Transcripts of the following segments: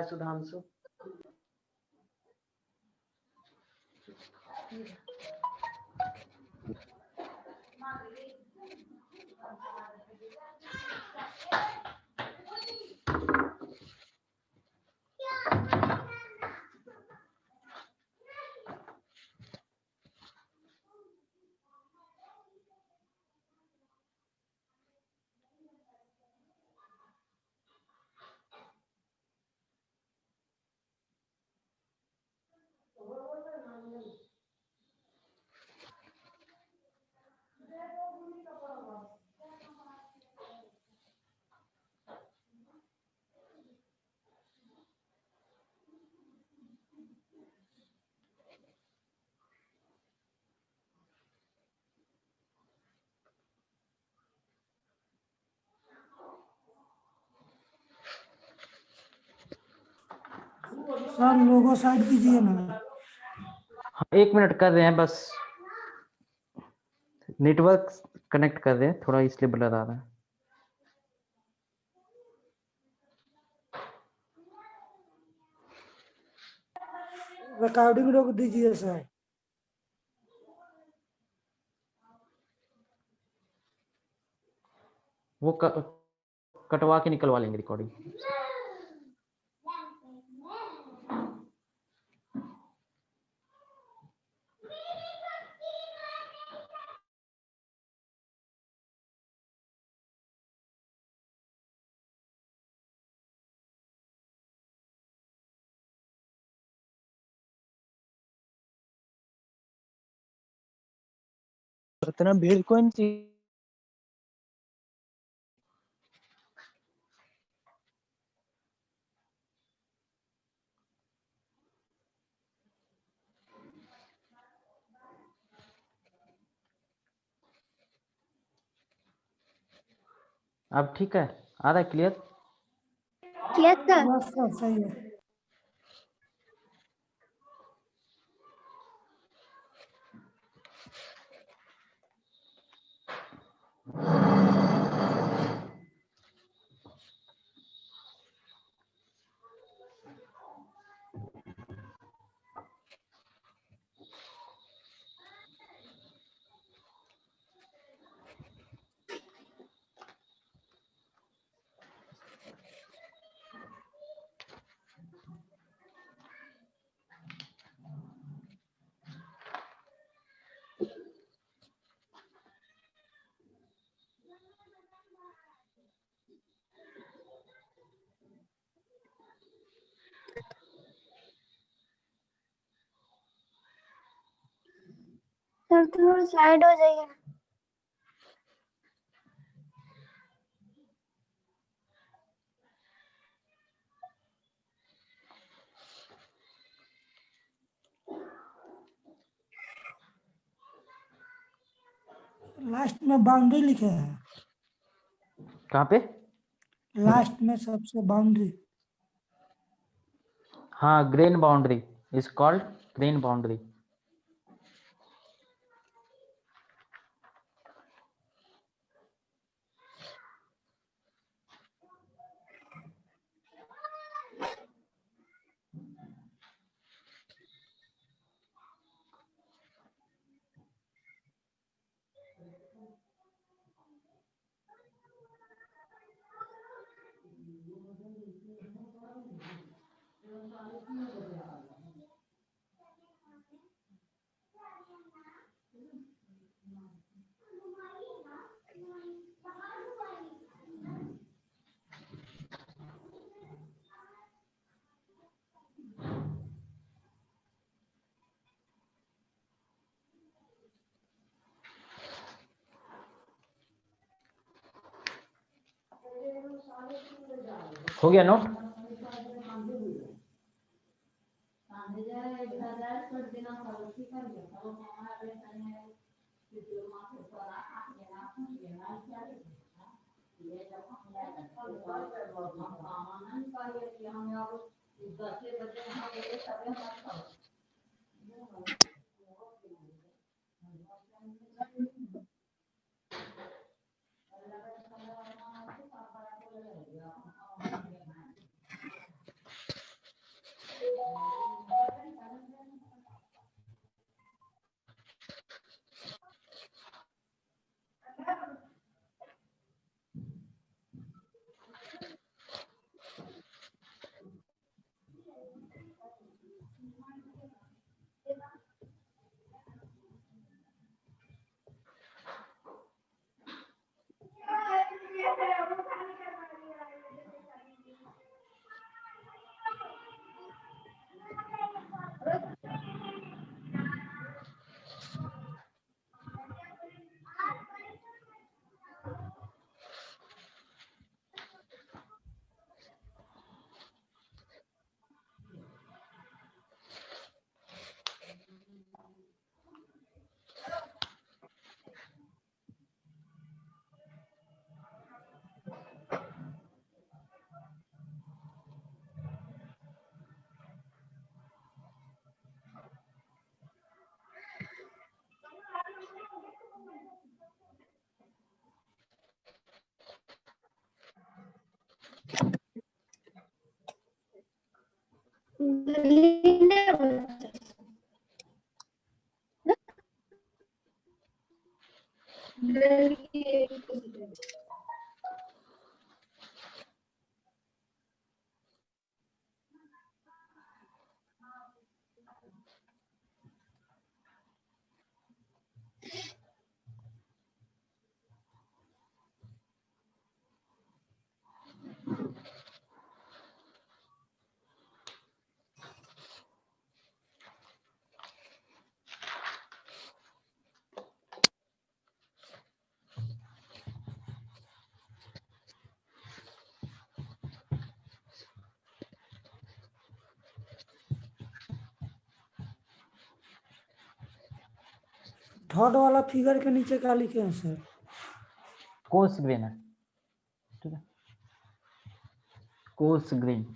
Sudhanshu. Sir लोगो side कीजिए ना। हाँ 1 मिनट कर रहे हैं बस, नेटवर्क कनेक्ट कर रहे हैं, थोड़ा इसलिए ब्लर आ रहा है। रिकॉर्डिंग रोक दीजिए सर। वो कटवा के निकलवा लेंगे रिकॉर्डिंग। इतना भीड़ कौन सी? अब ठीक है, आ रहा है क्लियर? Yes sir. बस सर सही है। सर थोड़ा साइड हो जाइए। लास्ट में बाउंड्री लिखे हैं। कहाँ पे? लास्ट में सबसे बाउंड्री। हाँ, grain boundary is called grain boundary. हो गया नोट? थर्ड वाला फिगर के नीचे क्या लिखे हैं सर? कोर्स ग्रेन है, ठीक है, कोर्स ग्रेन।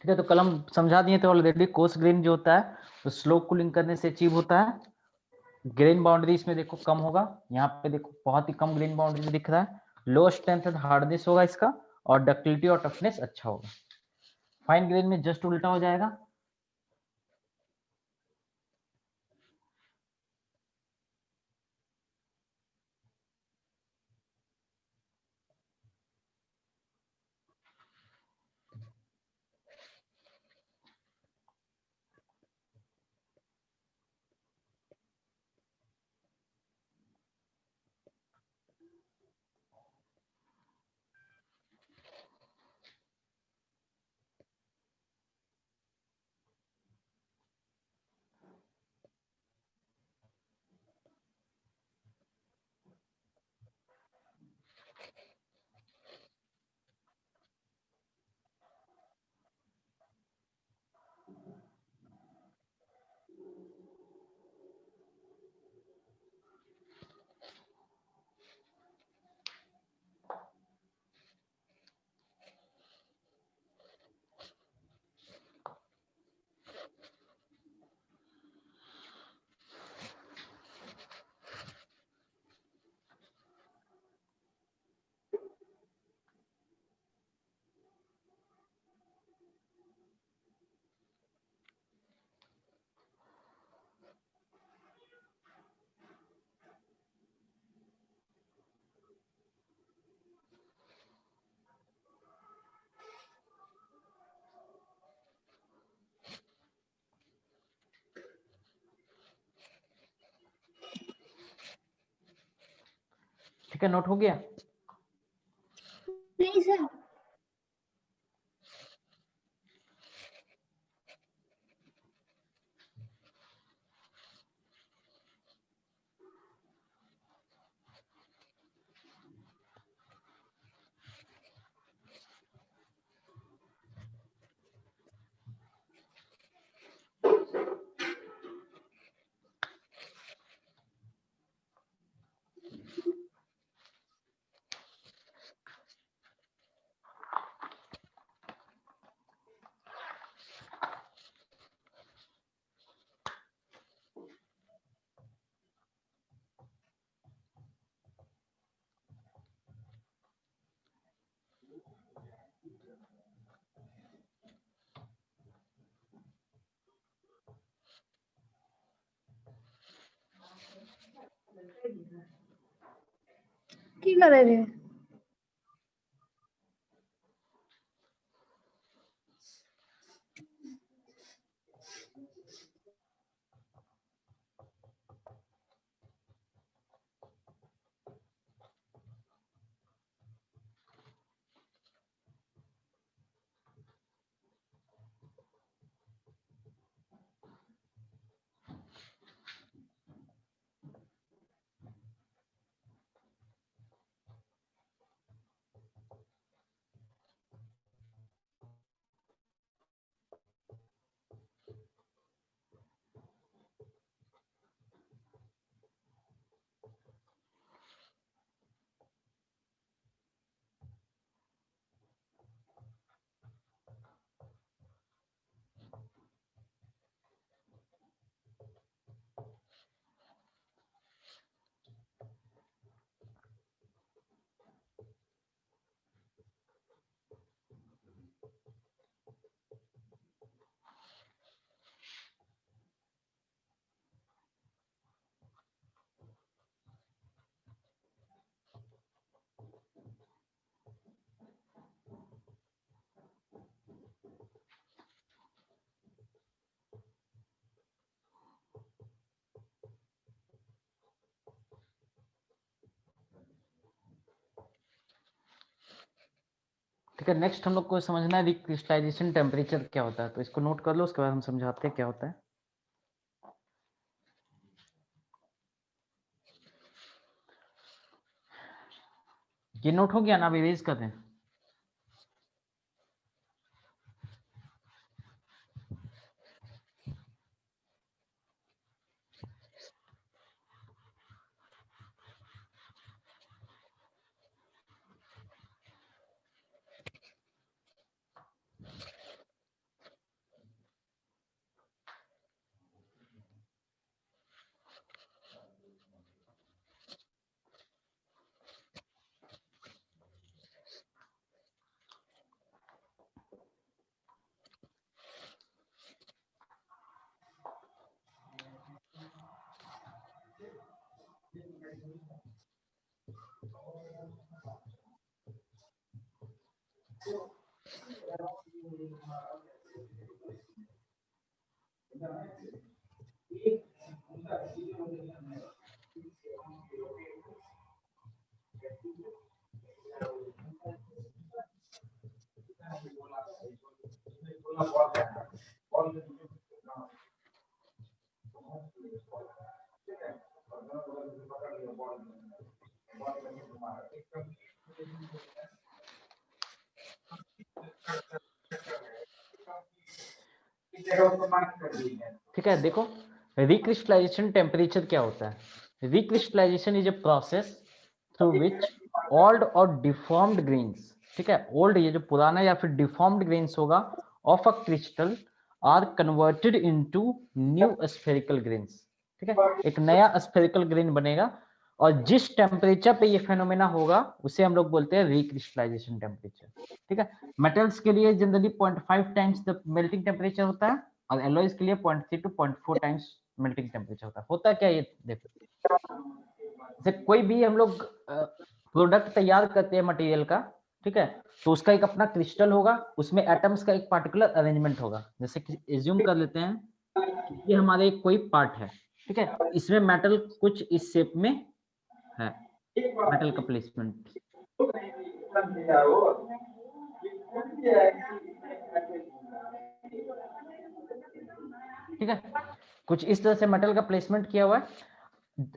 ठीक है, तो कलम समझा दिए थे ऑलरेडी। कोर्स ग्रेन जो होता है वो स्लो कूलिंग करने से अचीव होता है। ग्रेन बाउंड्री इसमें देखो कम होगा, यहाँ पे देखो बहुत ही कम ग्रेन बाउंड्री दिख रहा है। लो स्ट्रेंथ एंड हार्डनेस होगा इसका, और डक्टिलिटी और टफनेस अच्छा होगा। फाइन ग्रेन में जस्ट उल्टा हो जाएगा। ठीक है, नोट हो गया। नहीं सर। की करे रे? ठीक है, नेक्स्ट हम लोग को समझना है रिक्रिस्टलाइजेशन टेम्परेचर क्या होता है, तो इसको नोट कर लो, उसके बाद हम समझाते हैं क्या होता है। ये नोट हो गया ना, अभी रिवाइज कर दें। ठीक है, देखो रिक्रिस्टलाइजेशन टेम्परेचर क्या होता है। Recrystallization is a process through which old और डिफॉर्म्ड ग्रेन्स, ठीक है, ओल्ड ये जो पुराना या फिर डिफॉर्म्ड ग्रेन्स होगा of a crystal are converted into new spherical grains. ठीक है, एक नया स्फेरिकल ग्रेन बनेगा और जिस टेम्परेचर पे ये फेनोमेना होगा उसे हम लोग बोलते हैं रिक्रिस्टलाइजेशन टेम्परेचर। ठीक है, मेटल्स के लिए generally 0.5 times the melting temperature होता है और एलॉयज के लिए 0.3 to 0.4 टाइम्स मेल्टिंग टेम्परेचर होता है। होता क्या ये देखो, जैसे कोई भी हम लोग प्रोडक्ट तैयार करते हैं मटेरियल का, ठीक है, तो उसका एक अपना क्रिस्टल होगा, उसमें एटम्स का एक पार्टिकुलर अरेंजमेंट होगा। जैसे कि एज्यूम कर लेते हैं कि ये हमारे कोई पार्ट है, ठीक है, इसमें मेटल कुछ इस शेप में है, मेटल का प्लेसमेंट। ठीक है, कुछ इस तरह से मेटल का प्लेसमेंट किया हुआ है।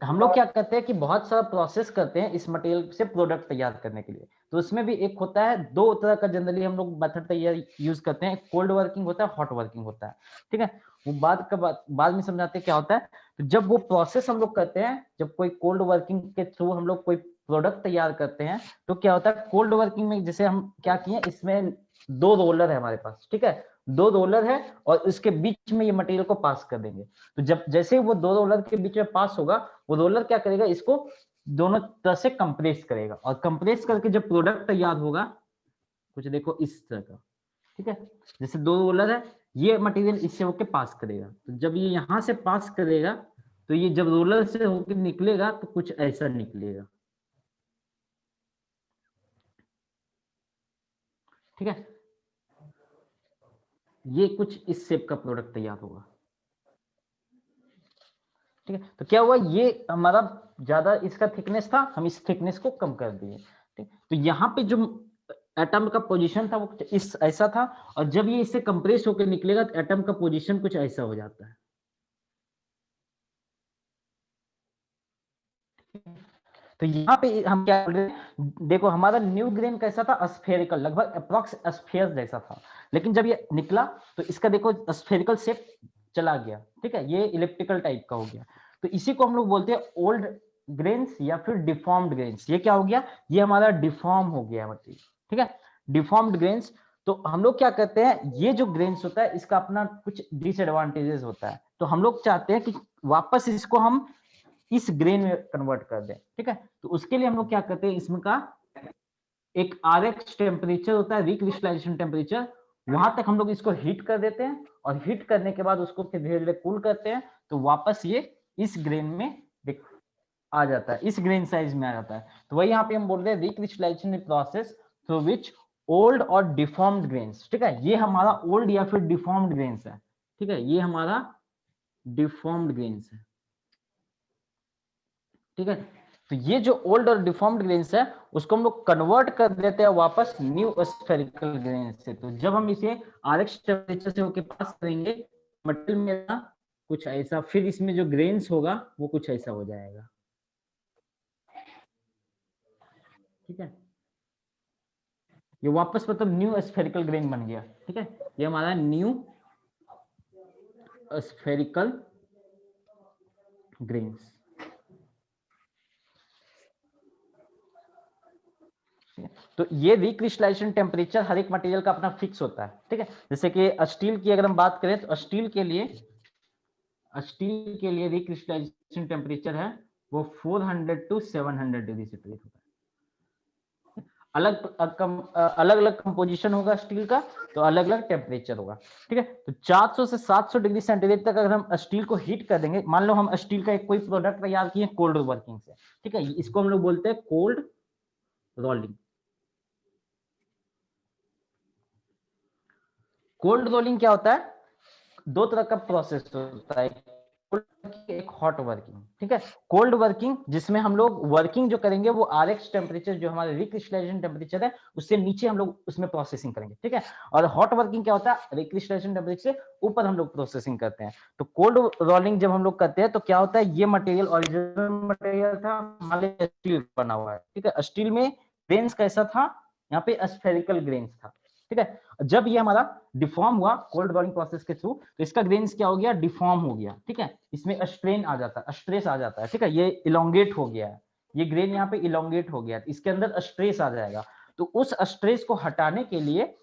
हम लोग क्या करते हैं कि बहुत सारा प्रोसेस करते हैं इस मटेरियल से प्रोडक्ट तैयार करने के लिए, तो उसमें भी एक होता है, दो तरह का जनरली हम लोग मेथड तैयार यूज करते हैं, कोल्ड वर्किंग होता है, हॉट वर्किंग होता है। ठीक है, वो बाद में समझाते हैं क्या होता है। तो जब वो प्रोसेस हम लोग करते हैं, जब कोई कोल्ड वर्किंग के थ्रू हम लोग कोई प्रोडक्ट तैयार करते हैं, तो क्या होता है कोल्ड वर्किंग में, जैसे हम क्या किए, इसमें दो रोलर है हमारे पास, ठीक है, दो रोलर है और उसके बीच में ये मटेरियल को पास कर देंगे। तो जब जैसे वो दो रोलर के बीच में पास होगा, वो रोलर क्या करेगा, इसको दोनों तरह से कंप्रेस करेगा और कंप्रेस करके जब प्रोडक्ट तैयार होगा, कुछ देखो इस तरह का, ठीक है, जैसे दो रोलर है, ये मटेरियल इससे होके पास करेगा, तो जब ये यहां से पास करेगा तो ये जब रोलर से होकर निकलेगा तो कुछ ऐसा निकलेगा, ठीक है। ये कुछ इस शेप का प्रोडक्ट तैयार होगा, ठीक है। तो क्या हुआ, ये हमारा ज्यादा इसका थिकनेस था, हम इस थिकनेस को कम कर दिए, ठीक। तो यहाँ पे जो एटम का पोजीशन था वो कुछ इस ऐसा था, और जब ये इससे कंप्रेस होकर निकलेगा तो एटम का पोजीशन कुछ ऐसा हो जाता है। तो यहाँ पे हम क्या बोल रहे हैं, देखो हमारा न्यू ग्रेन कैसा था, स्फेरिकल, लगभग अप्रॉक्स स्फेयर जैसा था, लेकिन जब ये निकला तो इसका देखो स्फेरिकल शेप चला गया, ठीक है, ये इलिप्टिकल टाइप का हो गया। तो इसी को हम लोग बोलते हैं ओल्ड ग्रेन्स या फिर डिफॉर्म्ड ग्रेन्स। ये क्या हो गया, ये हमारा डिफॉर्म हो गया मटेरियल, ठीक है, डिफॉर्म्ड ग्रेन्स। तो हम लोग क्या करते हैं, ये जो ग्रेन्स होता है इसका अपना कुछ डिसएडवांटेजेस होता है, तो हम लोग चाहते हैं कि वापस इसको हम इस ग्रेन में कन्वर्ट कर दें, ठीक है। तो उसके लिए हम लोग क्या करते हैं, इसमें का एक आरएक्स टेम्परेचर होता है, रिक्रिस्टलाइजेशन टेम्परेचर, वहां तक हम लोग इसको हीट कर देते हैं, और हीट करने के बाद उसको फिर धीरे धीरे कूल करते हैं, तो वापस ये इस ग्रेन में आ जाता है, इस ग्रेन साइज में आ जाता है। तो वही यहाँ पे हम बोल रहे हैं recrystallisation process through which old और डिफॉर्म्ड ग्रेन्स, ठीक है, ये हमारा ओल्ड या फिर डिफॉर्म्ड ग्रेन्स है, ठीक है, ये हमारा डिफॉर्म्ड ग्रेन्स है, ठीक है। तो ये जो ओल्ड और डिफॉर्म्ड ग्रेन्स है उसको हम लोग कन्वर्ट कर देते हैं वापस न्यू स्फेरिकल ग्रेन्स से। तो जब हम इसे आरएक्स टेम्परेचर से होके पास करेंगे मटेरियल में कुछ ऐसा, फिर इसमें जो ग्रेन्स होगा वो कुछ ऐसा हो जाएगा, ठीक है। ये वापस मतलब न्यू स्फेरिकल ग्रेन बन गया, ठीक है, ये हमारा न्यू स्फेरिकल ग्रेन्स। तो ये रिक्रिस्टलाइजेशन टेम्परेचर हर एक मटेरियल का अपना फिक्स होता है, ठीक है। जैसे कि स्टील की अगर हम बात करें तो स्टील के लिए रिक्रिस्टलाइजेशन टेम्परेचर है वो 400 टू 700 डिग्री सेंटीग्रेड होता है। अलग अलग कंपोजिशन होगा स्टील का, तो अलग अलग टेम्परेचर होगा, ठीक है। तो 400 से 700 डिग्री सेंटीग्रेड तक अगर हम स्टील को हीट कर देंगे, मान लो हम स्टील का एक कोई प्रोडक्ट तैयार किए कोल्ड वर्किंग से, ठीक है, इसको हम लोग बोलते हैं कोल्ड रोलिंग। कोल्ड रोलिंग क्या होता है, दो तरह का प्रोसेस होता है, एक हॉट वर्किंग, ठीक है। कोल्ड वर्किंग जिसमें हम लोग वर्किंग जो करेंगे वो आरएक्स टेम्परेचर जो हमारे रिक्रिस्टलाइजेशन टेम्परेचर है उससे नीचे हम लोग उसमें प्रोसेसिंग करेंगे, ठीक है। और हॉट वर्किंग क्या होता है, रिक्रिस्टलाइजेशन टेम्परेचर से ऊपर हम लोग प्रोसेसिंग करते हैं। तो कोल्ड रोलिंग जब हम लोग करते हैं तो क्या होता है, ये मटेरियल ओरिजिनल मटेरियल था, हमारे स्टील बना हुआ है, ठीक है। स्टील में ग्रेन्स कैसा था, यहाँ पे स्फेरिकल ग्रेन्स था, ठीक है। जब ये हमारा डिफॉर्म हुआ कोल्ड रोलिंग प्रोसेस के थ्रू तो इसका ग्रेन्स क्या हो गया, डिफॉर्म हो गया, ठीक है। इसमें स्ट्रेन आ जाता है, स्ट्रेस आ जाता है, ठीक है, ये इलोंगेट हो गया है, ये ग्रेन यहाँ पे इलोंगेट हो गया, इसके अंदर स्ट्रेस आ जाएगा। तो उस स्ट्रेस को हटाने के लिए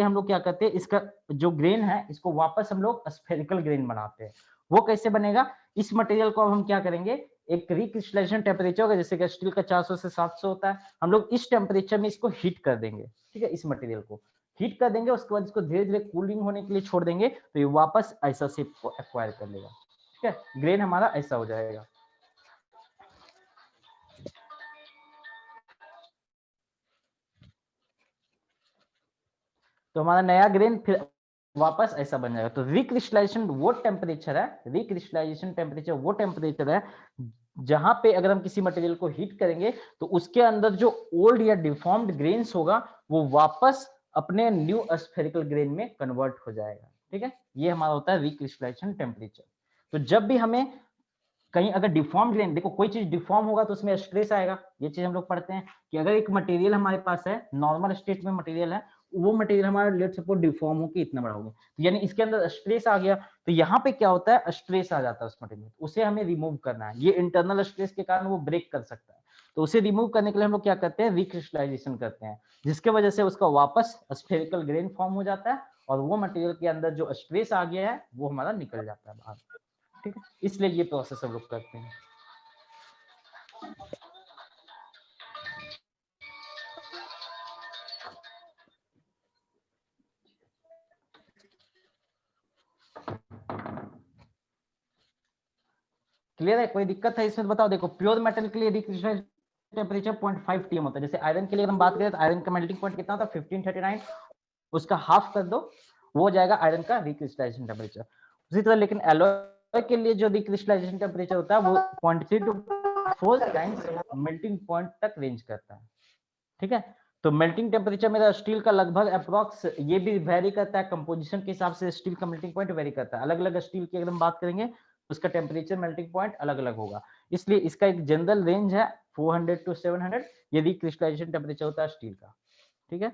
हम लोग क्या करते हैं, इसका जो ग्रेन है इसको वापस हम लोग स्फेरिकल ग्रेन बनाते हैं। वो कैसे बनेगा, इस मटेरियल को अब हम क्या करेंगे, एक रिक्रिस्टलाइजेशन टेम्परेचर होगा, जैसे कि स्टील का 400 से 700 होता है, हम लोग इस टेम्परेचर में इसको हीट कर देंगे, ठीक है, इस मटेरियल को हीट कर देंगे, उसके बाद इसको धीरे धीरे कूलिंग होने के लिए छोड़ देंगे, तो ये वापस ऐसा शेप को एक्वायर कर लेगा, ठीक है, ग्रेन हमारा ऐसा हो जाएगा। तो हमारा नया ग्रेन फिर वापस ऐसा बन जाएगा। तो रिक्रिस्टलाइजेशन वो टेम्परेचर है जहां पे अगर हम किसी मटेरियल को हीट करेंगे तो उसके अंदर जो ओल्ड या डिफॉर्म्ड ग्रेन्स होगा वो वापस अपने न्यू स्फेरिकल ग्रेन में कन्वर्ट हो जाएगा, ठीक है। ये हमारा होता है रिक्रिस्टलाइजेशन टेम्परेचर। तो जब भी हमें कहीं अगर डिफॉर्म ग्रेन, देखो कोई चीज डिफॉर्म होगा तो उसमें स्ट्रेस आएगा, ये चीज हम लोग पढ़ते हैं कि अगर एक मटेरियल हमारे पास है, नॉर्मल स्टेट में मटेरियल है, वो मटेरियल हमारा लेट सपोज डिफॉर्म होकर इतना बड़ा हो गया, तो यानी इसके अंदर स्ट्रेस आ गया, तो यहाँ पे क्या होता है, स्ट्रेस आ जाता है उस मटेरियल, उसे हमें रिमूव करना है, ये इंटरनल स्ट्रेस के कारण वो ब्रेक कर सकता है, तो उसे रिमूव करने के लिए हम लोग क्या करते हैं, रिक्रिस्टलाइजेशन करते हैं, जिसके वजह से उसका वापस स्फेरिकल ग्रेन फॉर्म हो जाता है, और वो मटेरियल के अंदर जो स्ट्रेस आ गया है वो हमारा निकल जाता है बाहर, ठीक है। इसलिए ये प्रोसेस हम लोग करते हैं। क्लियर है? कोई दिक्कत है इसमें तो बताओ। देखो प्योर मेटल के लिए रिक्रिस्टलाइजेशन टेम्परेचर 0.5 TM होता है। जैसे आयरन के लिए अगर हम बात करें तो आयरन का मेल्टिंग पॉइंट कितना होता है 1539, उसका हाफ कर दो, वो हो जाएगा आयरन का रिक्रिस्टलाइजेशन टेम्परेचर। उसी तरह लेकिन एलॉय के लिए जो रिक्रिस्टलाइजेशन टेम्परेचर होता है वो 0.3 to 4 टाइम्स मेल्टिंग पॉइंट तक रेंज करता है। ठीक है, तो मेल्टिंग टेम्परेचर मेरा स्टील का लगभग अप्रॉक्स, ये भी वेरी करता है कंपोजिशन के हिसाब से, स्टील का मेल्टिंग पॉइंट वेरी करता है। अलग अलग स्टील की अगर हम बात करेंगे तो उसका टेम्परेचर मेल्टिंग पॉइंट अलग अलग होगा, इसलिए इसका एक जनरल रेंज है 400 to 700, ये रिक्रिस्टलाइजेशन टेम्परेचर होता है स्टील का। ठीक है,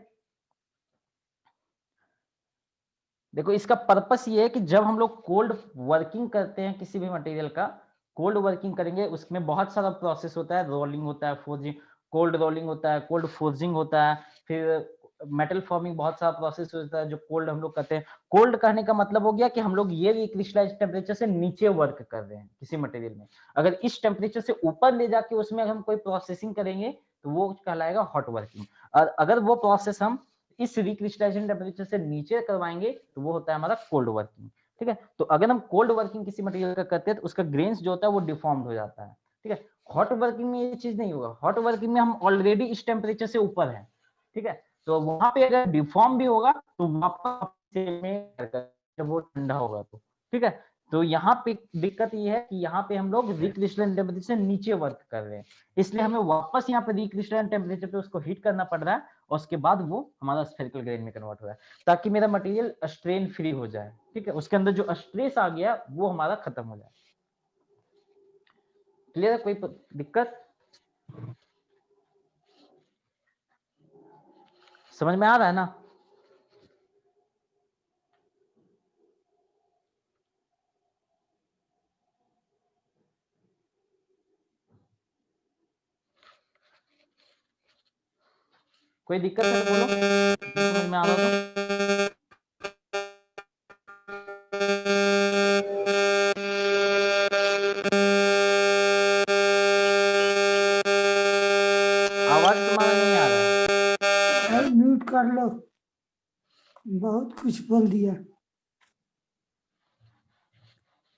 देखो इसका पर्पस ये है कि जब हम लोग कोल्ड वर्किंग करते हैं किसी भी मटेरियल का, कोल्ड वर्किंग करेंगे उसमें बहुत सारा प्रोसेस होता है, रोलिंग होता है, फोर्जिंग, कोल्ड रोलिंग होता है, कोल्ड फोर्जिंग होता है, फिर मेटल फॉर्मिंग, बहुत सारा प्रोसेस होता है जो कोल्ड हम लोग करते हैं। कोल्ड कहने का मतलब हो गया कि हम लोग ये क्रिस्टलाइज टेम्परेचर से नीचे वर्क कर रहे हैं किसी मटेरियल में। अगर इस टेम्परेचर से ऊपर ले जाके उसमें हम कोई प्रोसेसिंग करेंगे तो वो कहलाएगा हॉट वर्किंग, और अगर वो प्रोसेस हम इस रिक्रिस्टलाइजेशन टेम्परेचर से नीचे करवाएंगे तो वो होता है हमारा कोल्ड वर्किंग। ठीक है, तो अगर हम कोल्ड वर्किंग किसी मटेरियल का करते हैं तो उसका ग्रेन्स जो होता है वो डिफॉर्म्ड हो जाता है। ठीक है, हॉट वर्किंग में ये चीज नहीं होगा, हॉट वर्किंग में हम ऑलरेडी इस टेम्परेचर से ऊपर है। ठीक है, तो वहां पे अगर डिफॉर्म भी होगा तो वापस जब वो ठंडा होगा तो। ठीक है, तो यहाँ पे दिक्कत ये है कि यहाँ पे हम लोग रिक्रिस्टलाइजेशन टेम्परेचर से नीचे वर्क कर रहे हैं, इसलिए हमें वापस यहाँ पे रिक्रिस्टलाइजेशन टेम्परेचर पे उसको हीट करना पड़ रहा है, और उसके बाद वो हमारा स्फेरिकल ग्रेन में कन्वर्ट हो रहा है, ताकि मेरा मटेरियल स्ट्रेन फ्री हो जाए। ठीक है, उसके अंदर जो स्ट्रेस आ गया वो हमारा खत्म हो जाए। क्लियर है? कोई दिक्कत समझ में आ रहा है ना? कोई दिक्कत है तो बोलो, समझ में आ रहा हो तो। आवाज तुम्हारा नहीं आ रहा है। भाई म्यूट कर लो, बहुत कुछ बोल दिया।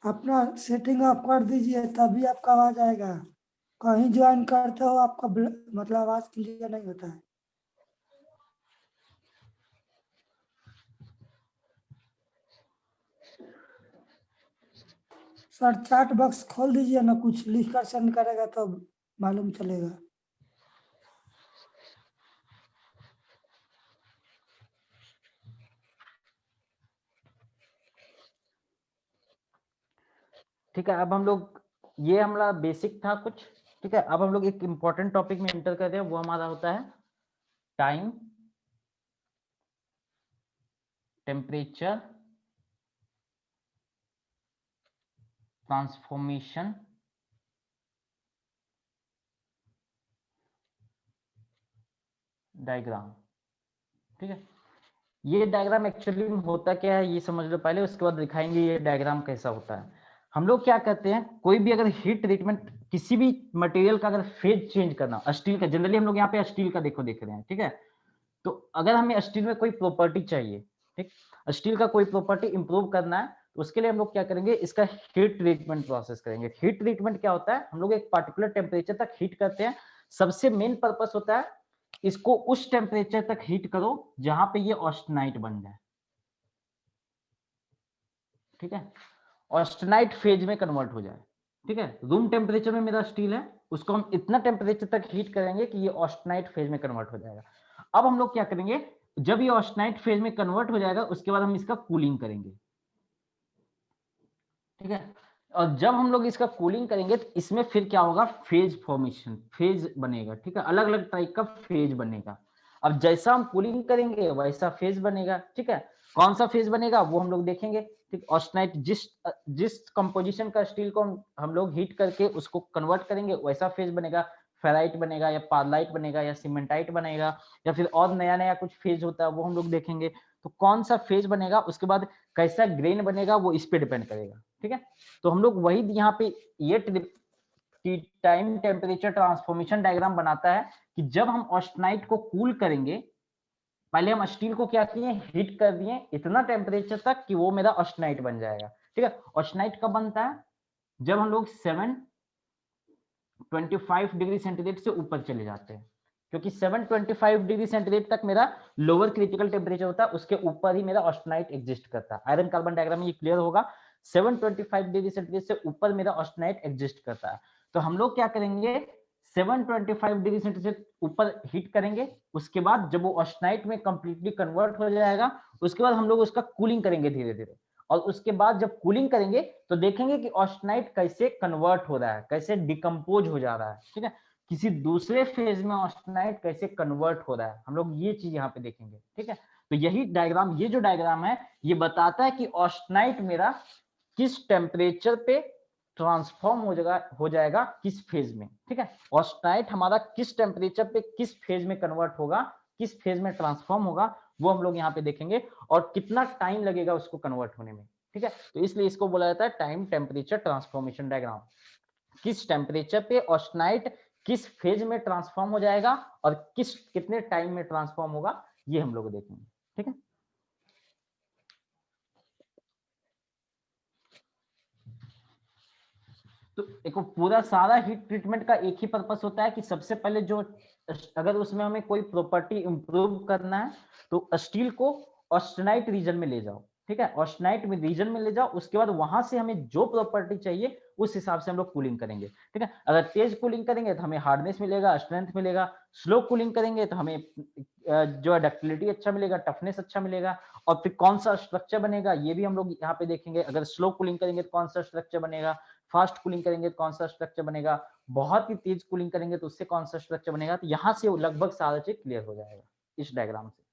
अपना सेटिंग ऑफ कर दीजिए तभी आपका आवाज आएगा। कहीं ज्वाइन करते हो आपका मतलब आवाज क्लियर नहीं होता है। सर चैट बॉक्स खोल दीजिए ना, कुछ लिख कर सेंड करेगा तो मालूम चलेगा। ठीक है, अब हम लोग, ये हमारा बेसिक था कुछ। ठीक है, अब हम लोग एक इंपॉर्टेंट टॉपिक में एंटर कर रहे हैं, वो हमारा होता है टाइम, टेम्परेचर, ट्रांसफॉर्मेशन, डायग्राम। ठीक है, ये डायग्राम एक्चुअली में होता क्या है ये समझ लो पहले, उसके बाद दिखाएंगे ये डायग्राम कैसा होता है। हम लोग क्या करते हैं, कोई भी अगर हीट ट्रीटमेंट किसी भी मटेरियल का अगर फेज चेंज करना, स्टील का जनरली हम लोग यहाँ पे स्टील का देख रहे हैं। ठीक है, तो अगर हमें स्टील में कोई प्रॉपर्टी चाहिए, ठीक, स्टील का कोई प्रॉपर्टी इंप्रूव करना है, तो उसके लिए हम लोग क्या करेंगे, इसका हीट ट्रीटमेंट प्रोसेस करेंगे। हीट ट्रीटमेंट क्या होता है, हम लोग एक पार्टिकुलर टेम्परेचर तक हीट करते हैं। सबसे मेन पर्पस होता है इसको उस टेम्परेचर तक हीट करो जहां पे ये ऑस्टेनाइट बन जाए। ठीक है, ऑस्टेनाइट फेज में कन्वर्ट हो जाए। ठीक है, रूम टेम्परेचर में मेरा स्टील है, उसको हम इतना टेम्परेचर तक हीट करेंगे कि ये ऑस्टेनाइट फेज में कन्वर्ट हो जाएगा। अब हम लोग क्या करेंगे, जब ये ऑस्टेनाइट फेज में कन्वर्ट हो जाएगा उसके बाद हम इसका कूलिंग करेंगे। ठीक है, और जब हम लोग इसका कूलिंग करेंगे तो इसमें फिर क्या होगा, फेज फॉर्मेशन, फेज बनेगा। ठीक है, अलग अलग टाइप का फेज बनेगा। अब जैसा हम कूलिंग करेंगे वैसा फेज बनेगा। ठीक है, कौन सा फेज बनेगा वो हम लोग देखेंगे। ठीक, ऑस्टेनाइट जिस जिस कंपोजिशन का स्टील को हम लोग हीट करके उसको कन्वर्ट करेंगे वैसा फेज बनेगा। फेराइट बनेगा या पार्लाइट बनेगा या सीमेंटाइट बनेगा, या फिर और नया नया कुछ फेज होता है वो हम लोग देखेंगे। तो कौन सा फेज बनेगा, उसके बाद कैसा ग्रेन बनेगा वो इस पे डिपेंड करेगा। ठीक है, तो हम लोग वही यहाँ पे ये टाइम टेम्परेचर ट्रांसफॉर्मेशन डायग्राम बनाता है कि जब हम ऑस्टेनाइट को कूल करेंगे, पहले हम स्टील को क्या किए, हीट कर दिए इतना टेम्परेचर तक कि वो मेरा ऑस्टेनाइट बन जाएगा। ठीक है, ऑस्टेनाइट कब बनता है, जब हम लोग 725 डिग्री सेंटीग्रेड से ऊपर चले जाते हैं, क्योंकि 725 डिग्री सेंटीग्रेड तक मेरा लोअर क्रिटिकल टेम्परेचर होता है, उसके ऊपर ही मेरा ऑस्टेनाइट एग्जिस्ट करता है। आयरन कार्बन डायग्राम में ये क्लियर होगा। 725 डिग्री सेंटीग्रेड से ऊपर मेरा ऑस्टेनाइट एग्जिस्ट करता है। तो हम लोग क्या करेंगे, 725 डिग्री सेंटीग्रेड ऊपर हीट करेंगे, उसके बाद जब वो ऑस्टेनाइट में कंप्लीटली कन्वर्ट हो जाएगा, उसके बाद हम लोग उसका कूलिंग करेंगे धीरे धीरे, और उसके बाद जब कूलिंग करेंगे तो देखेंगे कि ऑस्टेनाइट कैसे कन्वर्ट हो रहा है, कैसे डिकम्पोज हो जा रहा है, ठीक है, किसी दूसरे फेज में ऑस्टेनाइट कैसे कन्वर्ट हो रहा है, हम लोग ये चीज यहाँ पे देखेंगे, ठीक है। तो यही डायग्राम, ये जो डायग्राम है ये बताता है कि ऑस्टेनाइट मेरा किस टेम्परेचर पे ट्रांसफॉर्म हो जाएगा किस फेज में, ठीक है। ऑस्टेनाइट हमारा किस टेम्परेचर पे किस फेज में कन्वर्ट होगा, किस फेज में ट्रांसफॉर्म होगा, वो हम लोग यहाँ पे देखेंगे, और कितना टाइम लगेगा उसको कन्वर्ट होने में, ठीक है। तो इसलिए इसको बोला जाता है टाइम टेम्परेचर ट्रांसफॉर्मेशन डायग्राम। किस टेम्परेचर पे ऑस्टेनाइट किस फेज में ट्रांसफॉर्म हो जाएगा और कितने टाइम में ट्रांसफॉर्म होगा, ये हम लोग देखेंगे, ठीक है। तो देखो पूरा सारा हीट ट्रीटमेंट का एक ही पर्पस होता है कि सबसे पहले जो, अगर उसमें हमें कोई प्रॉपर्टी इंप्रूव करना है तो स्टील को ऑस्टेनाइट रीजन में ले जाओ, ठीक है, ऑस्टेनाइट में रीजन में ले जाओ, उसके बाद वहां से हमें जो प्रॉपर्टी चाहिए उस हिसाब से हम लोग कूलिंग करेंगे, ठीक है। अगर तेज कूलिंग करेंगे तो हमें हार्डनेस मिलेगा, स्ट्रेंथ मिलेगा, स्लो कूलिंग करेंगे तो हमें जो है डक्टिलिटी अच्छा मिलेगा, टफनेस अच्छा मिलेगा, और फिर कौन सा स्ट्रक्चर बनेगा ये भी हम लोग यहाँ पे देखेंगे। अगर स्लो कूलिंग करेंगे तो कौन सा स्ट्रक्चर बनेगा, फास्ट कूलिंग करेंगे तो कौन सा स्ट्रक्चर बनेगा, बहुत ही तेज कूलिंग करेंगे तो उससे कौन सा स्ट्रक्चर बनेगा। तो यहाँ से लगभग सारा चीज क्लियर हो जाएगा इस डायग्राम से।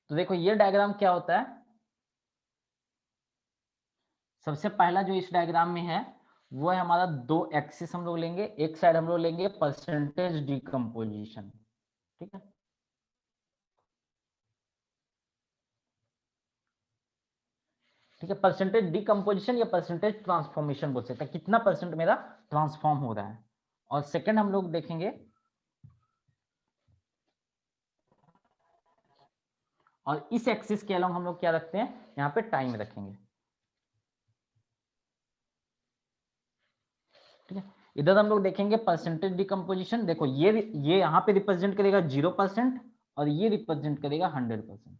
तो देखो ये डायग्राम क्या होता है, सबसे पहला जो इस डायग्राम में है वो है हमारा दो एक्सिस हम लोग लेंगे, एक साइड हम लोग लेंगे परसेंटेज डिकम्पोजिशन, ठीक है, ठीक है, परसेंटेज डिकम्पोजिशन या परसेंटेज ट्रांसफॉर्मेशन बोल सकते हैं, कितना परसेंट मेरा ट्रांसफॉर्म हो रहा है। और सेकंड हम लोग देखेंगे, और इस एक्सिस के अलावा हम लोग क्या रखते हैं, यहाँ पे टाइम रखेंगे, ठीक है। इधर हम लोग देखेंगे परसेंटेज डिकम्पोजिशन, देखो ये यहाँ पे रिप्रेजेंट करेगा 0% और ये रिप्रेजेंट करेगा 100%।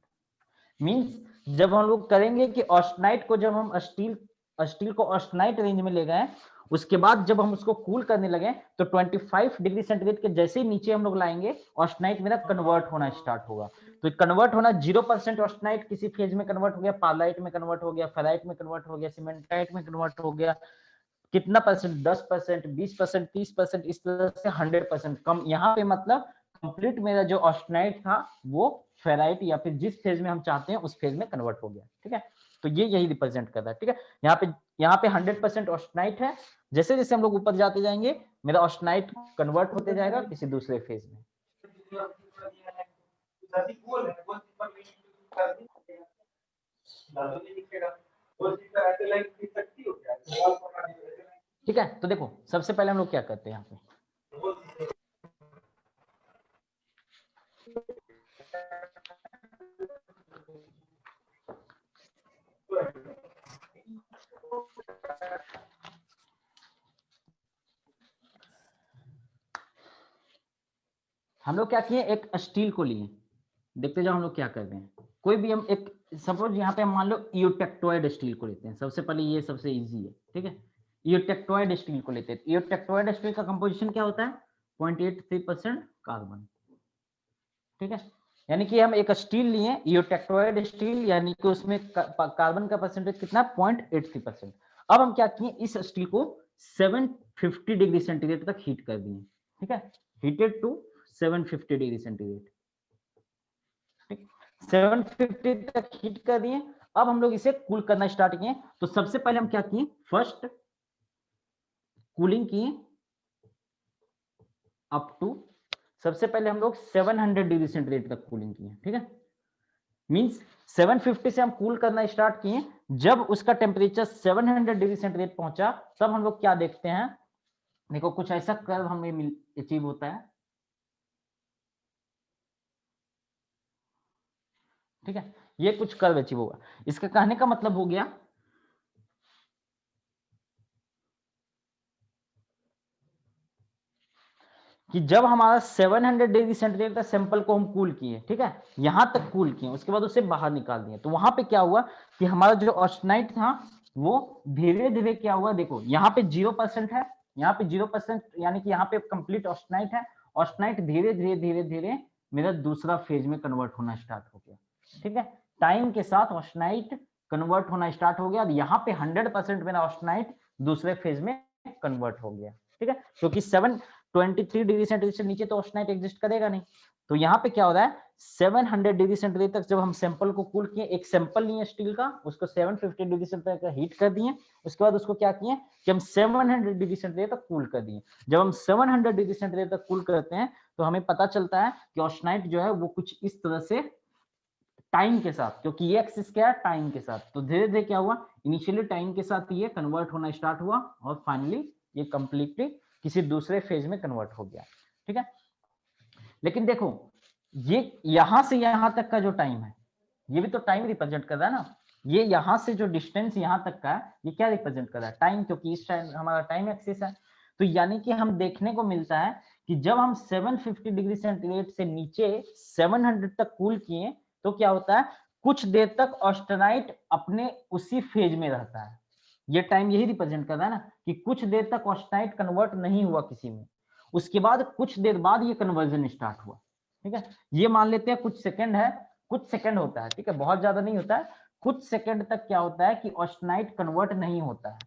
मींस जब हम लोग करेंगे कि ऑस्टेनाइट को जब हम स्टील को ऑस्टेनाइट रेंज में ले गए, उसके बाद जब हम उसको कूल करने लगे तो 25 डिग्री सेंटीग्रेड के जैसे ही नीचे हम लोग लाएंगे ऑस्टेनाइट मेरा कन्वर्ट होना स्टार्ट होगा। तो कन्वर्ट होना 0% ऑस्टेनाइट किसी फेज में कन्वर्ट हो गया, पार्लाइट में कन्वर्ट हो गया, फेराइट में कन्वर्ट हो गया, सीमेंटाइट में कन्वर्ट हो गया, कितना परसेंट, 10%, 20%, 30%, इस तरह से 100% कम। यहाँ पे मतलब कंप्लीट मेरा जो ऑस्टेनाइट था वो फेराइट या फिर जिस फेज में हम चाहते हैं उस फेज में कन्वर्ट हो गया, ठीक है। तो ये यही रिप्रेजेंट कर रहा है, ठीक है। यहाँ पे 100% ऑस्टेनाइट है, जैसे जैसे हम लोग ऊपर जाते जाएंगे मेरा ऑस्टेनाइट कन्वर्ट होते जाएगा किसी दूसरे फेज में। ठीक है, तो देखो सबसे पहले हम लोग क्या करते हैं यहाँ पे, हम लोग क्या किए, एक स्टील को लिए, देखते जाओ हम लोग क्या करते हैं। कोई भी हम एक सपोज यहाँ पे हम मान लो इयोटेक्टोइड स्टील को लेते हैं, सबसे पहले ये सबसे इजी है, ठीक है। इयोटेक्टोइड स्टील को लेते हैं, इयोटेक्टोइड स्टील का कंपोजिशन क्या होता है, 0.83% कार्बन, ठीक है। यानी कि हम एक स्टील लिए इयोटेक्टोइड स्टील, यानी कि उसमें कार्बन का परसेंटेज कितना, 0.83%। अब हम क्या किए, इस स्टील को 750 डिग्री सेंटीग्रेड तक हीट कर दिए, ठीक है, हीटेड टू 750 डिग्री सेंटीग्रेड, 750 तक हीट कर दिए। अब हम लोग इसे कूल करना स्टार्ट किए। तो सबसे पहले हम क्या किए, फर्स्ट कूलिंग किए अप टू, सबसे पहले हम लोग 700 डिग्री सेंटीग्रेड तक कूलिंग किए, ठीक है। मींस 750 से हम कूल करना स्टार्ट किए, जब उसका टेम्परेचर 700 डिग्री सेंटीग्रेड पहुंचा तब हम लोग क्या देखते हैं, देखो कुछ ऐसा कर्व हमें अचीव होता है, ठीक है, ये कुछ कर्व अचीव होगा। इसका कहने का मतलब हो गया कि जब हमारा 700 डिग्री सेंटीग्रेड का सैंपल को हम कूल किए, ठीक है, यहां तक कूल किए, उसके बाद उसे बाहर निकाल दिए, तो वहां पे क्या हुआ कि हमारा जो ऑस्टेनाइट था वो धीरे धीरे क्या हुआ, देखो यहाँ पे 0% है, यहाँ पे 0%, यानी कि यहाँ पे कंप्लीट ऑस्टेनाइट है। ऑस्टेनाइट धीरे धीरे धीरे धीरे मेरा दूसरा फेज में कन्वर्ट होना स्टार्ट हो गया, ठीक है। टाइम के साथ ऑस्टेनाइट कन्वर्ट होना स्टार्ट हो गया और यहाँ पे 100% मेरा ऑस्टेनाइट दूसरे फेज में कन्वर्ट हो गया, ठीक है, क्योंकि 723 डिग्री सेंटीग्रेड से नीचे तो ऑस्टेनाइट एग्जिस्ट करेगा नहीं। तो यहाँ पे क्या हो रहा है, 700 डिग्री सेंटीग्रेड तक जब हम सैंपल को कूल किए, एक सैंपल लिए स्टील का, उसको 750 डिग्री सेंटीग्रेड तक हीट कर दिए, उसके बाद उसको क्या किए कि हम 700 डिग्री सेंटीग्रेड तक कूल कर दिए। जब हम 700 डिग्री सेंटीग्रेड तक कूल करते हैं तो हमें पता चलता है कि ऑस्टेनाइट जो है वो कुछ इस तरह से टाइम के साथ, क्योंकि ये एक्सिस क्या है, टाइम के साथ, तो धीरे धीरे क्या हुआ, इनिशियली टाइम के साथ ये कन्वर्ट होना स्टार्ट हुआ और फाइनली ये कंप्लीटली किसी दूसरे फेज में कन्वर्ट हो गया, ठीक है। लेकिन देखो ये यहां से यहां तक का जो टाइम है, ये भी तो टाइम रिप्रेजेंट कर रहा है ना, ये यहां से जो डिस्टेंस यहां तक का है ये क्या रिप्रेजेंट कर रहा है, टाइम, क्योंकि इस टाइम हमारा टाइम एक्सिस है। तो यानी कि हम देखने को मिलता है कि जब हम 750 डिग्री सेंटीग्रेड से नीचे 700 तक कूल किए तो क्या होता है, कुछ देर तक ऑस्टेनाइट अपने उसी फेज में रहता है। ये टाइम यही रिप्रेजेंट कर रहा है ना कि कुछ देर तक ऑस्टेनाइट कन्वर्ट नहीं हुआ किसी में, उसके बाद कुछ देर बाद ये कन्वर्जन स्टार्ट हुआ, ठीक है। ये मान लेते हैं कुछ सेकंड है, कुछ सेकंड होता है, ठीक है, बहुत ज्यादा नहीं होता है, कुछ सेकंड तक क्या होता है कि ऑस्टेनाइट कन्वर्ट नहीं होता है,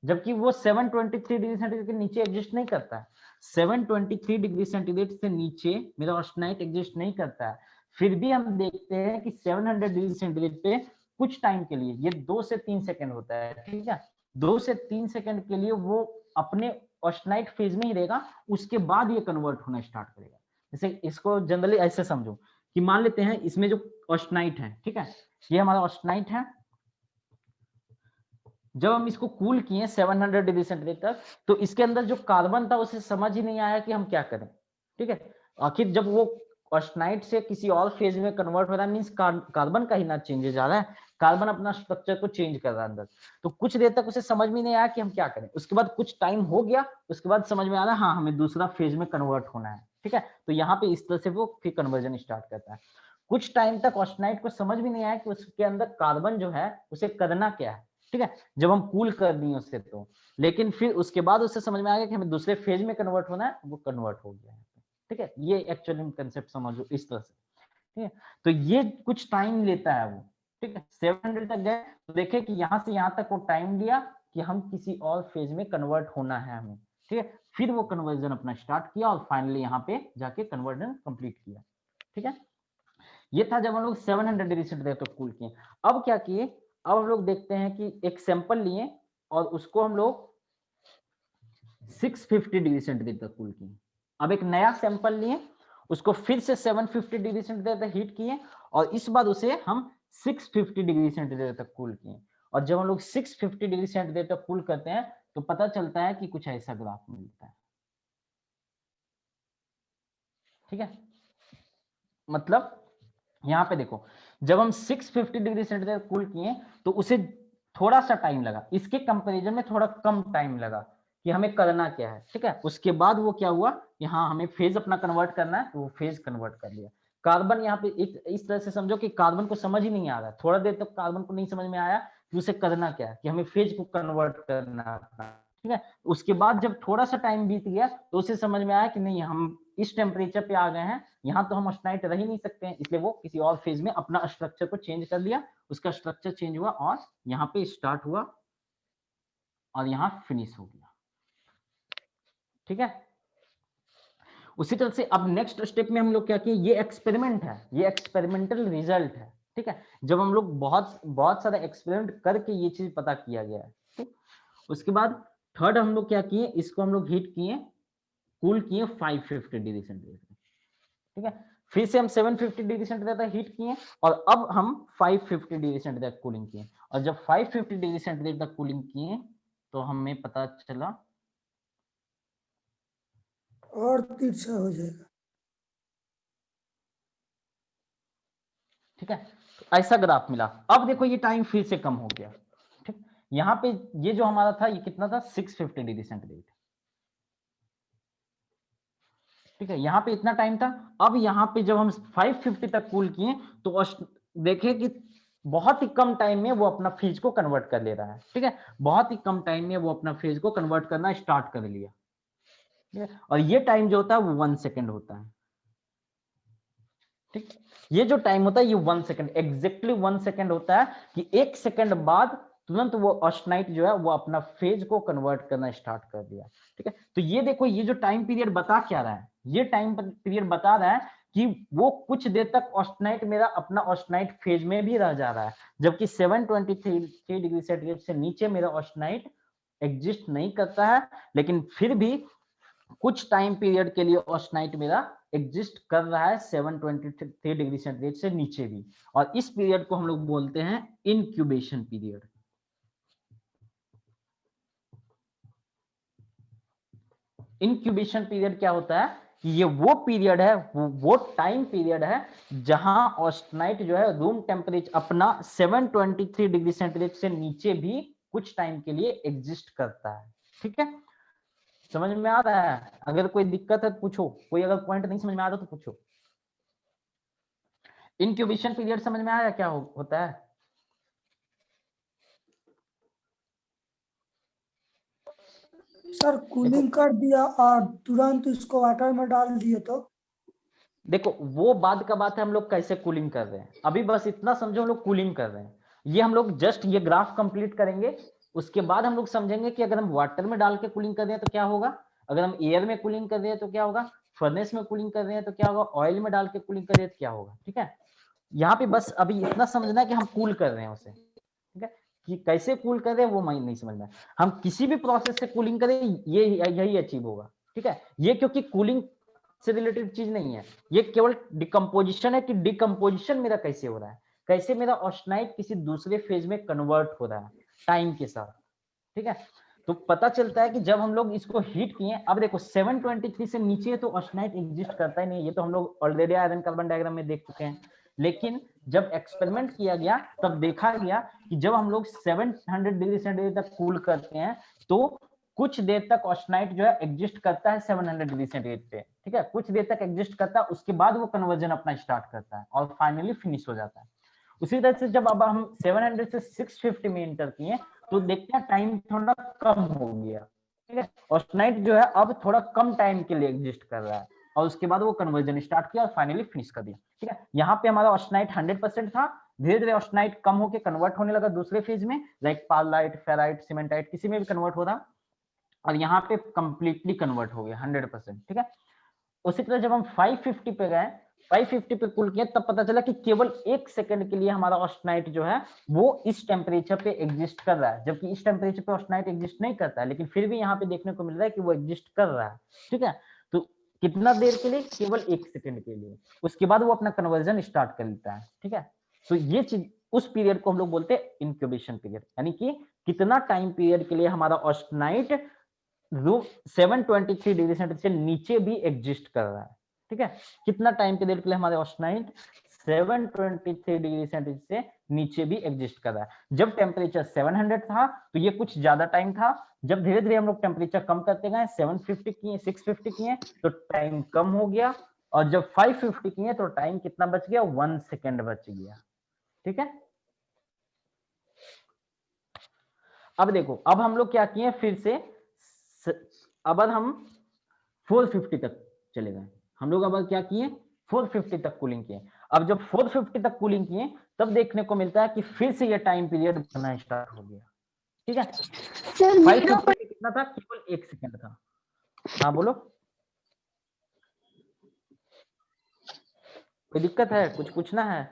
जबकि वो 723 डिग्री सेंटीग्रेड के नीचे एग्जिस्ट नहीं करता है। 723 डिग्री सेंटीग्रेड से नीचे मेरा ऑस्टेनाइट एग्जिस्ट नहीं करता है, फिर भी हम देखते हैं कि 700 डिग्री सेंटीग्रेड पे कुछ टाइम के लिए, ये 2 से 3 सेकंड होता है, ठीक है, 2 से 3 सेकंड के लिए वो अपने ऑस्टेनाइट फेज में ही रहेगा, उसके बाद ये कन्वर्ट होना स्टार्ट करेगा। जैसे इसको जनरली ऐसे समझो कि मान लेते हैं इसमें जो ऑस्टेनाइट है, ठीक है, ये हमारा ऑस्टेनाइट है, जब हम इसको कूल किए 700 डिग्री सेंटीग्रेड तक तो इसके अंदर जो कार्बन था उसे समझ ही नहीं आया कि हम क्या करें, ठीक है। आखिर जब वो ऑस्टेनाइट से किसी और फेज में कन्वर्ट हो रहा है, मींस कार्बन का ही ना चेंजेस आ रहा है, कार्बन अपना स्ट्रक्चर को चेंज कर रहा है अंदर, तो कुछ देर तक उसे समझ में नहीं आया कि हम क्या करें, उसके बाद कुछ टाइम हो गया, उसके बाद समझ में आ रहा है हाँ हमें दूसरा फेज में कन्वर्ट होना है, ठीक है, तो यहाँ पे इस तरह से वो फिर कन्वर्जन स्टार्ट करता है। कुछ टाइम तक ऑस्टेनाइट को समझ भी नहीं आया कि उसके अंदर कार्बन जो है उसे करना क्या है, ठीक है, जब हम कूल कर दिए उससे तो, लेकिन फिर उसके बाद उसे समझ में आ गया कि हमें दूसरे फेज में कन्वर्ट होना है, वो कन्वर्ट हो गया है, ठीक है। ये एक्चुअली कंसेप्ट समझो इस तरह से, ठीक है, तो ये कुछ टाइम लेता है वो, ठीक है, 700 तक गए तो देखे कि यहाँ से यहाँ तक वो टाइम लिया कि हम किसी और फेज में कन्वर्ट होना है हमें, ठीक है, फिर वो कन्वर्जन अपना स्टार्ट किया और फाइनली यहाँ पे जाके कन्वर्जन कंप्लीट किया, ठीक है। ये था जब हम लोग 700 डिग्री सेंटीग्रेड तक कूल किए। अब क्या किए, अब हम लोग देखते हैं कि एक सैंपल लिए और उसको हम लोग 650 डिग्री सेंटीग्रेड तक कूल किए। अब एक नया सैंपल लिए, उसको फिर से 750 डिग्री सेंटीग्रेड तक हीट किए और इस बार उसे हम 650 डिग्री सेंटीग्रेड तक कूल किए। और जब हम लोग 650 डिग्री सेंटीग्रेड तक कूल करते हैं तो पता चलता है कि कुछ ऐसा ग्राफ मिलता है, ठीक है। मतलब यहाँ पे देखो, जब हम 650 डिग्री सेंटीग्रेड कूल किए तो उसे थोड़ा सा टाइम लगा, इसके कंपैरिजन में थोड़ा कम टाइम लगा कि हमें करना क्या है, ठीक है। उसके बाद वो क्या हुआ कि हाँ हमें फेज अपना कन्वर्ट करना है, तो वो फेज कन्वर्ट कर लिया। कार्बन यहाँ पे एक इस तरह से समझो कि कार्बन को समझ ही नहीं आ रहा, थोड़ा देर तक कार्बन को नहीं समझ में आया कि उसे करना क्या है, कि हमें फेज को कन्वर्ट करना है, ठीक है। उसके बाद जब थोड़ा सा टाइम बीत गया तो उसे समझ में आया कि नहीं हम इस टेम्परेचर पे आ गए हैं, यहाँ तो हम ऑस्टेनाइट रह ही नहीं सकते हैं, इसलिए वो किसी और फेज में अपना स्ट्रक्चर को चेंज कर लिया, उसका स्ट्रक्चर चेंज हुआ और यहाँ पे स्टार्ट हुआ और यहाँ फिनिश हो गया, ठीक है। उसी तरह से अब नेक्स्ट स्टेप में हम लोग क्या किए, ये एक्सपेरिमेंट है, ये एक्सपेरिमेंटल रिजल्ट है, ठीक है, जब हम लोग बहुत बहुत सारा एक्सपेरिमेंट करके ये चीज पता किया गया है, ठीक। उसके बाद थर्ड हम लोग क्या किए, इसको हम लोग हीट किए, कूल किए 550 डिग्री सेंटीग्रेड, ठीक है, फिर से हम 750 डिग्री सेंटीग्रेड तक हीट किए और अब हम 550 डिग्री सेंटीग्रेड तक कूलिंग किए। और जब 550 डिग्री सेंटीग्रेड तक कूलिंग किए तो हमें पता चला और तिरछा हो जाएगा, ठीक है, तो ऐसा ग्राफ मिला। अब देखो ये टाइम फिर से कम हो गया, ठीक, यहाँ पे ये जो हमारा था ये कितना था 650 डिग्री सेंटीग्रेड, ठीक है, यहाँ पे इतना टाइम था। अब यहाँ पे जब हम 550 तक कूल किए तो देखें कि बहुत ही कम टाइम में वो अपना फेज को कन्वर्ट कर ले रहा है। ठीक है, बहुत ही कम टाइम में वो अपना फेज को कन्वर्ट करना स्टार्ट कर लिया। ठीक है, और ये टाइम जो होता है वो 1 सेकेंड होता है। ठीक, ये जो टाइम होता है ये 1 सेकेंड, एग्जैक्टली 1 सेकेंड होता है कि 1 सेकेंड बाद तुरंत वो ऑस्टनाइट जो है वो अपना फेज को कन्वर्ट करना स्टार्ट कर दिया। ठीक है, तो ये देखो ये जो टाइम पीरियड बता क्या रहा है, ये टाइम पीरियड बता रहा है कि वो कुछ देर तक ऑस्टनाइट मेरा अपना ऑस्टनाइट फेज में भी रह जा रहा है, जबकि 723 डिग्री सेंटीग्रेड से नीचे मेरा ऑस्टनाइट एग्जिस्ट नहीं करता है, लेकिन फिर भी कुछ टाइम पीरियड के लिए ऑस्टनाइट मेरा एग्जिस्ट कर रहा है 723 डिग्री सेंटीग्रेड से नीचे भी, और इस पीरियड को हम लोग बोलते हैं इनक्यूबेशन पीरियड। इनक्यूबेशन पीरियड क्या होता है कि ये वो पीरियड है, वो टाइम पीरियड है जहां ऑस्टनाइट जो है रूम टेम्परेचर अपना 723 डिग्री सेंटीग्रेड से नीचे भी कुछ टाइम के लिए एग्जिस्ट करता है। ठीक है, समझ में आ रहा है? अगर कोई दिक्कत है तो पूछो, कोई अगर पॉइंट नहीं समझ में आ रहा तो पूछो। इनक्यूबेशन पीरियड समझ में आया क्या होता है? सर कूलिंग कर दिया और तुरंत उसको वाटर में डाल दिए तो? देखो वो बाद का बात है, हम लोग कैसे कूलिंग कर रहे हैं, अभी बस इतना समझो हम लोग कूलिंग कर रहे हैं। ये हम लोग जस्ट ये ग्राफ कंप्लीट करेंगे, उसके बाद हम लोग समझेंगे कि अगर हम वाटर में डाल के कूलिंग कर रहे हैं तो क्या होगा, अगर हम एयर में कूलिंग कर रहे हैं तो क्या होगा, फर्नेस में कूलिंग कर रहे हैं तो क्या होगा, ऑयल में डाल के कूलिंग कर रहे हैं तो क्या होगा। ठीक है, यहाँ पे बस अभी इतना समझना है कि हम कूल कर रहे हैं उसे। ठीक है, कि कैसे कूल कर रहे हैं वो नहीं समझना है, हम किसी भी प्रोसेस से कूलिंग करें ये यही अचीव होगा। ठीक है, ये क्योंकि कूलिंग से रिलेटेड चीज नहीं है, ये केवल डिकम्पोजिशन है कि डिकम्पोजिशन मेरा कैसे हो रहा है, कैसे मेरा ऑस्टनाइट किसी दूसरे फेज में कन्वर्ट हो रहा है टाइम के साथ। ठीक है, तो पता चलता है कि जब हम लोग इसको हीट किए, अब देखो 723 से नीचे तो ऑस्टनाइट एग्जिस्ट करता ही नहीं, ये तो हम लोग ऑलरेडी आयरन कार्बन डायग्राम में देख चुके हैं। लेकिन जब एक्सपेरिमेंट किया गया तब देखा गया कि जब हम लोग 700 डिग्री सेंटीग्रेड तक कूल करते हैं तो कुछ देर तक ऑस्टनाइट जो है एग्जिस्ट करता है 700 डिग्री सेंटीग्रेड पे। ठीक है, कुछ देर तक एग्जिस्ट करता है, उसके बाद वो कन्वर्जन अपना स्टार्ट करता है और फाइनली फिनिश हो जाता है। उसी तरह से जब अब हम 700 से 650 में इंटर किए तो देखते हैं टाइम थोड़ा कम हो गया। ठीक है, ऑस्टनाइट जो है अब थोड़ा कम टाइम के लिए एग्जिस्ट कर रहा है और उसके बाद वो कन्वर्जन स्टार्ट किया और फाइनली फिनिश कर दिया। ठीक है, यहाँ पे हमारा ऑस्टनाइट 100% था, धीरे धीरे ऑस्टनाइट कम होकर कन्वर्ट होने लगा दूसरे फेज में, लाइक पार्लाइट, फेराइट, सीमेंटाइट, किसी में भी कन्वर्ट हो रहा, और यहाँ पे कंप्लीटली कन्वर्ट हो गया 100%। ठीक है, उसी तरह जब हम 550 पे गए, 550 पे कूल किया तब पता चला कि केवल 1 सेकंड के लिए हमारा ऑस्टनाइट जो है वो इस टेम्परेचर पे एग्जिस्ट कर रहा है, जबकि इस टेम्परेचर पे ऑस्टनाइट एग्जिस्ट नहीं करता है, लेकिन फिर भी यहाँ पे देखने को मिल रहा है कि वो एग्जिस्ट कर रहा है। ठीक है, तो कितना देर के लिए, केवल 1 सेकंड के लिए, उसके बाद वो अपना कन्वर्जन स्टार्ट कर लेता है। ठीक है, तो ये चीज, उस पीरियड को हम लोग बोलते हैं इंक्यूबेशन पीरियड, यानी कि कितना टाइम पीरियड के लिए हमारा ऑस्टनाइट रूम 723 डिग्री सेंटीग्रेड से नीचे भी एग्जिस्ट कर रहा है। ठीक है, कितना टाइम पीरियड के लिए हमारे ऑस्टनाइट 723 डिग्री सेंटीग्रेड से नीचे भी एग्जिस्ट कर रहा है। जब टेम्परेचर 700 था तो ये कुछ ज्यादा टाइम था, जब धीरे धीरे हम लोग टेम्परेचर कम करते गए, 750 किए, 650 किए तो टाइम कम हो गया, और जब 550 किए तो टाइम कितना बच गया, 1 सेकेंड बच गया। ठीक है, अब देखो अब हम लोग क्या किए, फिर से अब हम 450 तक चले गए, हम लोग अब क्या किए, 450 तक कूलिंग किए। अब जब 450 तक कूलिंग किए तब देखने को मिलता है कि फिर से ये टाइम पीरियड बनना स्टार्ट हो गया। ठीक है, 550 पे कितना था, केवल 1 सेकंड था। हाँ बोलो, कोई दिक्कत है, कुछ पूछना है?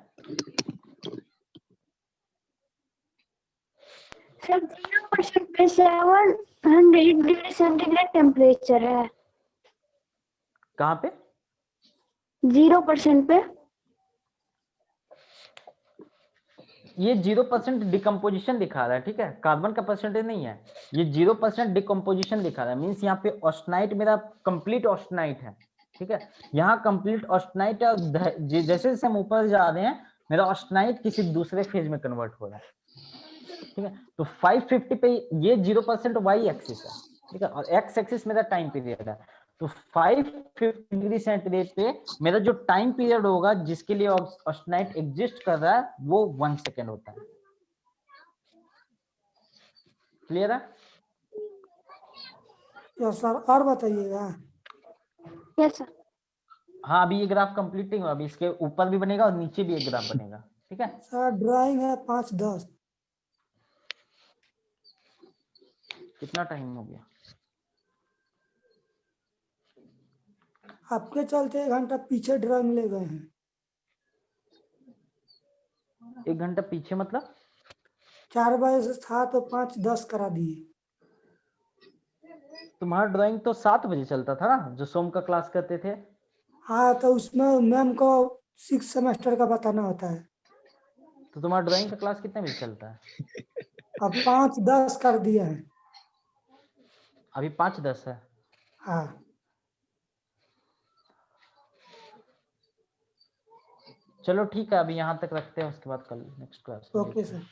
सर 0% पे 700 डिग्री सेंटीग्रेड टेम्परेचर है। कहाँ पे? 0% पे ये 0% डिकम्पोजिशन दिखा रहा है। ठीक है, कार्बन का परसेंटेज नहीं है, ये 0% डिकम्पोजिशन दिखा रहा है, मीन्स यहाँ पे ऑस्टनाइट मेरा कंप्लीट ऑस्टनाइट है। ठीक है, यहाँ कंप्लीट ऑस्टनाइट है, जैसे जैसे हम ऊपर जा रहे हैं मेरा ऑस्टनाइट किसी दूसरे फेज में कन्वर्ट हो रहा है। ठीक है, तो 550 पे ये 0% वाई एक्सिस है। ठीक है, और एक्स एक्सिस मेरा टाइम पीरियड है, तो 550 डिग्री सेंटीग्रेड पे मेरा जो टाइम पीरियड होगा जिसके लिए ऑस्टेनाइट एग्जिस्ट कर रहा है वो 1 सेकेंड होता है। क्लियर है? यस सर, और बताइएगा। Yes sir. हाँ, अभी ये ग्राफ कंप्लीट नहीं हुआ, अभी इसके ऊपर भी बनेगा और नीचे भी एक ग्राफ बनेगा। ठीक है, सर ड्राइंग है 5:10। कितना टाइम हो गया? आपके चलते 1 घंटा पीछे ड्राइंग ले गए हैं। 1 घंटा पीछे मतलब? 4 बजे से था तो 5:10 करा दिए। तुम्हारा ड्राइंग तो 7 बजे चलता था ना, जो सोम का क्लास करते थे। हाँ तो उसमें मैम को 6 सेमेस्टर का बताना होता है। तो तुम्हारा ड्राइंग का क्लास कितने बजे चलता है? अब 5:10 कर दिया है। अभी 5:10 है। हाँ चलो ठीक है, अभी यहाँ तक रखते हैं, उसके बाद कल नेक्स्ट क्लास में ओके देखते हैं। सर।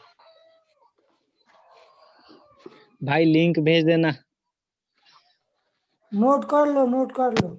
भाई लिंक भेज देना। नोट कर लो, नोट कर लो।